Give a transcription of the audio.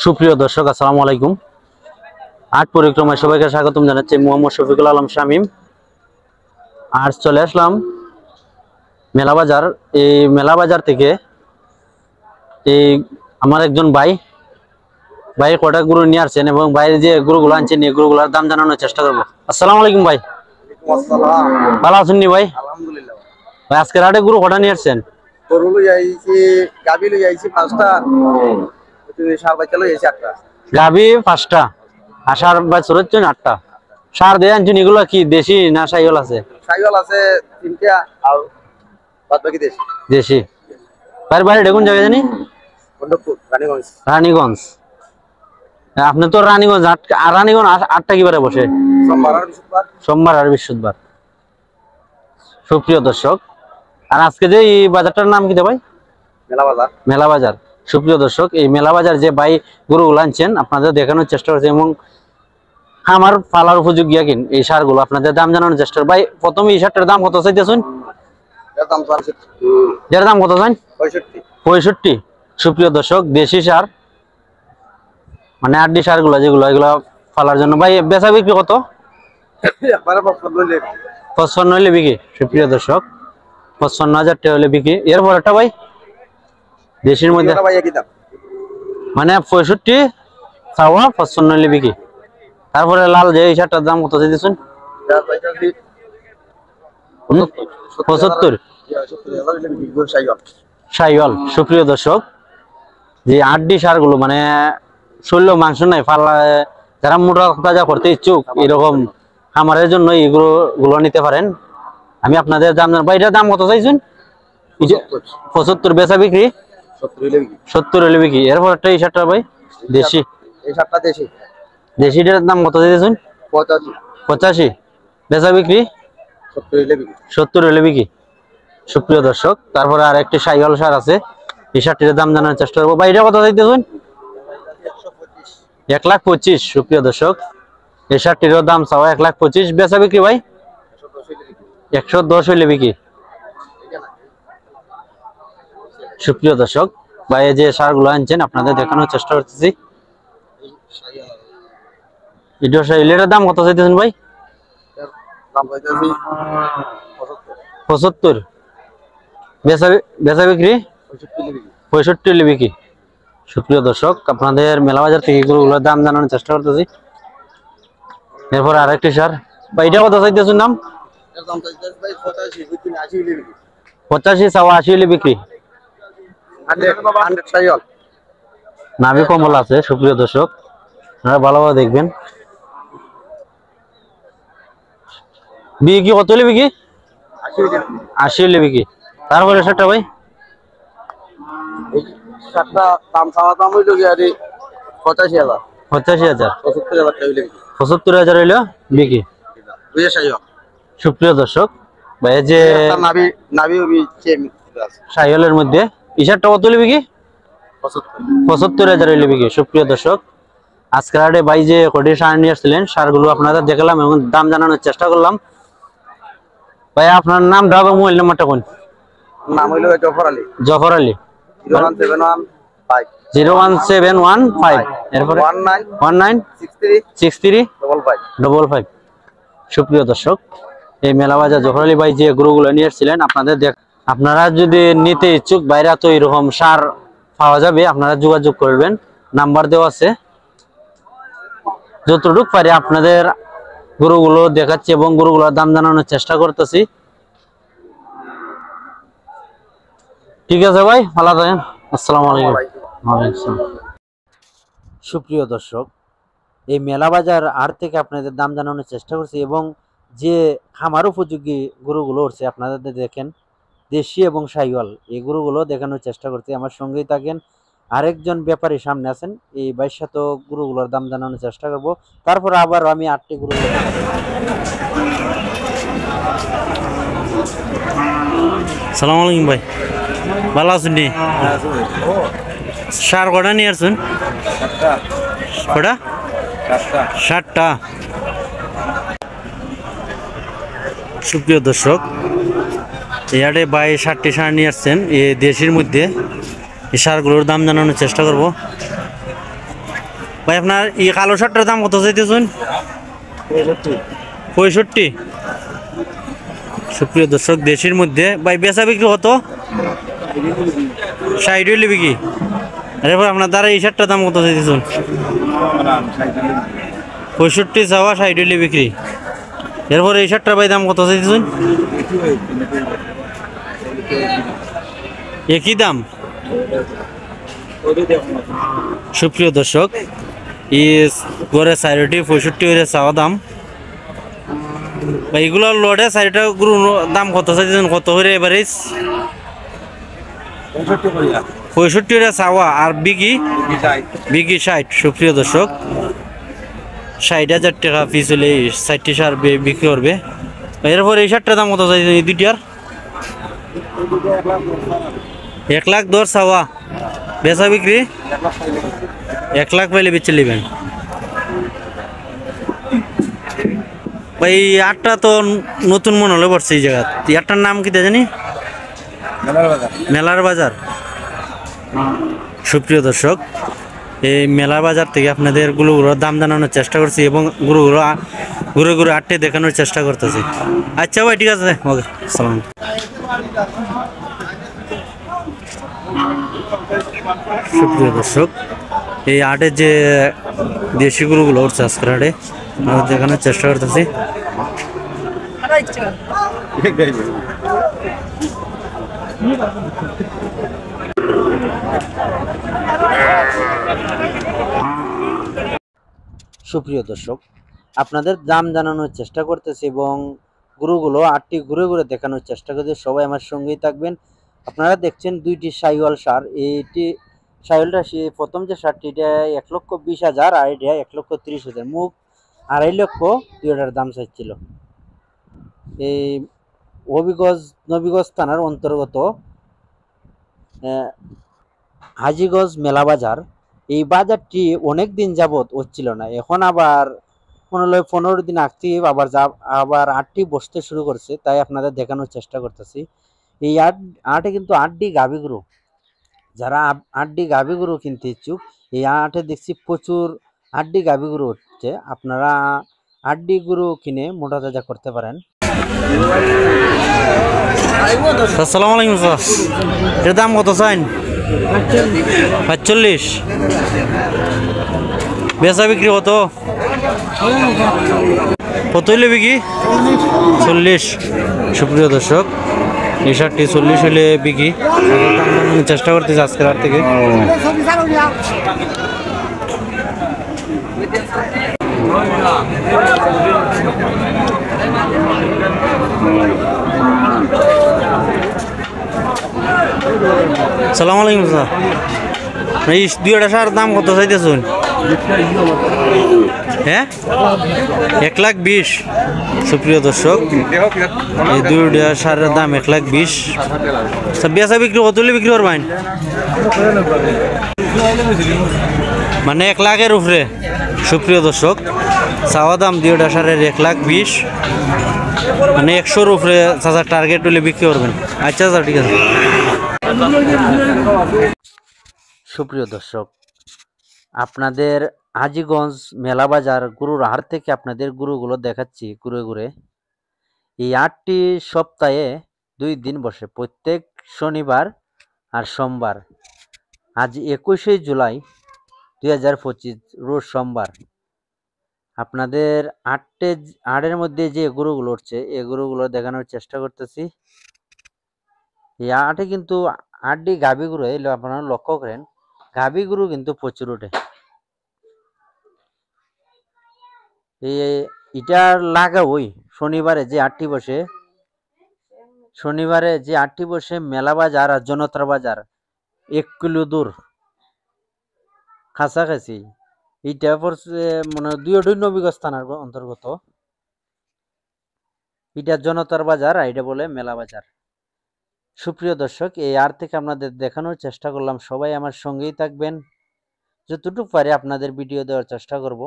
সুপ্রিয় দর্শক, আসসালামু আলাইকুম। আট পরিক্রমায় সবাইকে স্বাগতম জানাচ্ছি। মোহাম্মদ শফিকুল আলম শামীম। আর চলে আসলাম মেলা বাজার। এই মেলা বাজার থেকে এই আমার একজন ভাই কটা গরু নিয়ে আসছেন এবং বাইরে যে গরুগুলো আনছেন এই গরুগুলোর দাম জানানোর চেষ্টা করবো। আসসালামু আলাইকুম ভাই, ভালো আছেন নি ভাই? আলহামদুলিল্লাহ ভাই আজকের হাটে গরু কটা নিয়ে আসছেন? গরু লই আইছি, গাবি লই আইছি 5টা, সার বাচ্চা লই আইছি 8টা। গাভী 5টা আর সার বাছুর হচ্ছে 8টা। সার দিয়ে আনছেন এগুলো কি দেশি না সাইওয়াল আছে? সাইওয়াল আছে 3টা আর বাদ বাকি দেশি। দেশি। ভাই বাইরে কোন জায়গায় জানি? বন্ধুপুর, রানীগঞ্জ। রানীগঞ্জ। আপনি তো রানীগঞ্জ রানীগঞ্জ 8টা কি বারে বসে? সোমবার আর বৃহস্পতিবার। সোমবার আর বৃহস্পতিবার। সুপ্রিয় দর্শক, আর আজকে যে এই বাজারটার নাম কি ভাই? মেলা বাজার। মেলা বাজার। সুপ্রিয় দর্শক, এই মেলা বাজার যে ভাই গরুগুলো আনছেন আপনাদের দেখানোর চেষ্টা করছে এবং আমার পালার উপযোগী কিন এই সারগুলো আপনাদের দাম জানানোর চেষ্টা। ভাই প্রথমে এই সারটার দাম কত চাইতেছেন? এর দাম 65। যার দাম কত চান? 65। 65। সুপ্রিয় দর্শক, দেশি সার মানে আড্ডি সারগুলো যেগুলো এগুলো পালার জন্য। ভাই বেচা বিক্রি কত? একবারে বক্তব্য লইলে 55 হলে বিক্রি। সুপ্রিয় দর্শক, 55,000 টাকা হলে বিক্রি। এরপর একটা ভাই দেশির মধ্যে ভাই একই দাম, মানে 65 চাওয়া, 55 হলে বিক্রি। তারপরে লাল যে এই শার্টটার দাম কত দিয়েছেন? 75। সাইওয়াল। সুপ্রিয় দর্শক, যে আড্ডি সারগুলো মানে শরীর মাংস নাই পাল্লা, যারা মোটা তাজা করতে ইচ্ছুক এরকম খামারের জন্য এইগুলো নিতে পারেন। আমি আপনাদের দাম জানাবো। এটার দাম কত চাইছেন? 75। বেচা বিক্রি 70 হলে বিক্রি। এরপর একটা এই শার্টটা ভাই দেশি। এই সাতটা দেশি। দেশিটার দাম কত দিয়েছেন? 85। বেচা বিক্রি 70 হলে বিক্রি। সুপ্রিয় দর্শক, তারপরে আর একটি সাইওয়াল সার আছে, এই শার্টটির দাম জানার চেষ্টা করবো। ভাই এটা কত দিতেছেন? 1,25,000। সুপ্রিয় দর্শক, এই শার্টটির দাম চাওয়া 1,25,000। বেচা বিক্রি ভাই 110 হইলে বিক্রি। সুপ্রিয় দর্শক, ভাই যে সারগুলো আনছেন আপনাদের দেখানোর চেষ্টা করতেছি। এটার দাম কত চাইতেছেন ভাই? 75। বেচা বিক্রি 65 হলে বিক্রি। সুপ্রিয় দর্শক, আপনাদের মেলা বাজার থেকে গরুগুলোর দাম জানানোর চেষ্টা করতেছি। এরপর আরেকটি সার। ভাই এটা কত চাইতেছেন দাম? 85 চাওয়া, 80 হলে বিক্রি। নাভি কমল আছে। সুপ্রিয় দর্শক, আপনারা ভালোভাবে দেখবেন। বিক্রি কত হলে বিক্রি? 80 হলে বিক্রি। তারপরে সেটা ভাই দাম চাওয়া দাম হইল কি আরে 85,000। 85,000। 75,000 হইল বিক্রি। সুপ্রিয় দর্শক, ভাই যে সাইওয়ালের মধ্যে ইশারটা কত হলে বিক্রি? 75,000 হইলে বিক্রি। সুপ্রিয় দর্শক, আজকের হাটে ভাই যে কটি সার নিয়ে আসছিলেন সারগুলো আপনাদের দেখালাম এবং দাম জানানোর চেষ্টা করলাম। ভাই আপনার নামটা এবং মোবাইল নাম্বারটা কোন? নাম হইল জফর আলী। 01715 এরপরে 19635555। সুপ্রিয় দর্শক, এই মেলা বাজার জফর আলী ভাই যে গরুগুলো নিয়ে আসছিলেন আপনারা যদি নিতে ইচ্ছুক বাইরে তো এরকম সার পাওয়া যাবে, আপনারা যোগাযোগ করবেন। নাম্বার দেওয়া আছে। যতটুকু পারি আপনাদের গরুগুলো দেখাচ্ছি এবং গরুগুলোর দাম জানানোর চেষ্টা করতেছি। ঠিক আছে ভাই, ভালো থাকেন। আসসালামু আলাইকুম। সুপ্রিয় দর্শক, এই মেলা বাজার হাট থেকে আপনাদের দাম জানানোর চেষ্টা করছি এবং যে খামার উপযোগী গরুগুলো উঠছে আপনাদের দেখেন দেশি এবং সাইওয়াল, এই গরুগুলো দেখানোর চেষ্টা করছি। আমার সঙ্গেই থাকেন। আরেকজন ব্যাপারী সামনে আছেন, এই 22 গরুগুলোর দাম জানানোর চেষ্টা করব। তারপর আবার আমি 8টি গরু। সালাম আলাইকুম ভাই, ভালো আছেন? সার কটা নিয়ে আসছেন? কটা? 7টা। সুপ্রিয় দর্শক, ইয়ারে ভাই 7টি সার নিয়ে আসছেন এই দেশের মধ্যে। এই সারগুলোর দাম জানানোর চেষ্টা করব। ভাই আপনার এই কালো শার্টটার দাম কত চাইতেছেন? 65। সুপ্রিয় দর্শক, দেশের মধ্যে ভাই বেচা বিক্রি কত? 60 হইলে বিক্রি। এরপর আপনার দ্বারা এই শার্টটার দাম কত চাইতেছেন? 65 চাওয়া, 60 হইলে বিক্রি। এরপর এই শার্টটার ভাই দাম কত চাইতেছেন? একই দাম। সুপ্রিয় দর্শক, এই গড়ে 60 65 হইলে চাওয়া দাম। এইগুলোর লড়ে 4টা গরু দাম কত চাইছেন, কত হইলে এভারেজ? 65 চাওয়া আর বিকি 60। সুপ্রিয় দর্শক, 60,000 টাকা পিস হলে 60 সার বিক্রি করবে। এরপর এই শার্টটার দাম কত চাইছেন এই দুইটার? 1,10,000 চাওয়া, বেচা বিক্রি 1,00,000 পাইলে বেচে নেবেন। ভাই আটটা তো নতুন মনে হলে পড়ছে এই জায়গা। আটটার নাম কি জানি? মেলার বাজার। সুপ্রিয় দর্শক, এই মেলার বাজার থেকে আপনাদের গরুগুলোর দাম জানানোর চেষ্টা করছি এবং গরুগুলো ঘুরে ঘুরে আটটে দেখানোর চেষ্টা করতেছি। আচ্ছা ভাই, ঠিক আছে, ওকে, সালাম। সুপ্রিয় দর্শক, এই আটের যে দেশি গরুগুলো উঠছে আজকের হাটে দেখানোর চেষ্টা করতেছি। সুপ্রিয় দর্শক, আপনাদের দাম জানানোর চেষ্টা করতেছি এবং গরুগুলো আটটি ঘুরে ঘুরে দেখানোর চেষ্টা করতে সবাই আমার সঙ্গেই থাকবেন। আপনারা দেখছেন দুইটি শাহিওয়াল সার। এইটি শাহিওয়ালটা প্রথম যে সারটি এটা 1,20,000 আর এটা 1,30,000, মুখ 2.5 লক্ষ দুইটার দাম চাইছিল। এই হবিগঞ্জ নবীগঞ্জ থানার অন্তর্গত হাজীগঞ্জ মেলা বাজার। এই বাজারটি অনেক দিন যাবৎ হচ্ছিল না, এখন আবার মনে হয় 15 দিন আগে আবার আটটি বসতে শুরু করছে, তাই আপনাদের দেখানোর চেষ্টা করতেছি। এই আটে কিন্তু 8টি গাভী গরু, যারা 8টি গাভী গরু কিনতে ইচ্ছুক এই আটে দেখছি প্রচুর 8টি গাভী গরু হচ্ছে। আপনারা 8টি গরু কিনে মোটা তাজা করতে পারেন। আসসালামু আলাইকুম স্যার, এর দাম কত চাইন? 45। বেচা বিক্রি কত? কত হইলে বিক্রি? 40। সুপ্রিয় দর্শক, এই শার্টটি 40 হইলে বিক্রি। চেষ্টা করতেছি আজকের হাট থেকে। সালাম আলাইকুম স্যার, এই দুইটা সার দাম কত চাইতেছুন? হ্যাঁ, 1,20,000। সুপ্রিয় দর্শক, এই দুইটা সারের দাম 1,20,000। বেচা বিক্রি কত হলে বিক্রি করবেন? মানে 1,00,000-এর উপরে। সুপ্রিয় দর্শক, চাওয়া দাম দুইটা সারের 1,20,000, মানে 100-র উপরে চাচার টার্গেট হলে বিক্রি করবেন। আচ্ছা স্যার, ঠিক আছে। সুপ্রিয় দর্শক, আপনাদের হাজীগঞ্জ মেলা বাজার গরুর হাট থেকে আপনাদের গরুগুলো দেখাচ্ছি ঘুরে ঘুরে। এই হাটটি সপ্তাহে 2 দিন বসে, প্রত্যেক শনিবার আর সোমবার। আজ 21শে জুলাই 2025 রোজ সোমবার। আপনাদের হাটের মধ্যে যে গরুগুলো উঠছে এই গরুগুলো দেখানোর চেষ্টা করতেছি। এই হাটে কিন্তু 8টি গাভী গরু এলো, আপনারা লক্ষ্য করেন গাভী গরু কিন্তু প্রচুর ওঠে। এটার লাগা ওই শনিবারে যে হাটটি বসে মেলা বাজার আর জনতার বাজার 1 কিলো দূর কাছাকাছি। এইটা পড়ছে মনে হয় দুই নবীগঞ্জ থানার অন্তর্গত। এটা জনতার বাজার আর এটা বলে মেলা বাজার। সুপ্রিয় দর্শক, এই আর থেকে আপনাদের দেখানোর চেষ্টা করলাম। সবাই আমার সঙ্গেই থাকবেন, যতটুকু পারে আপনাদের ভিডিও দেওয়ার চেষ্টা করব।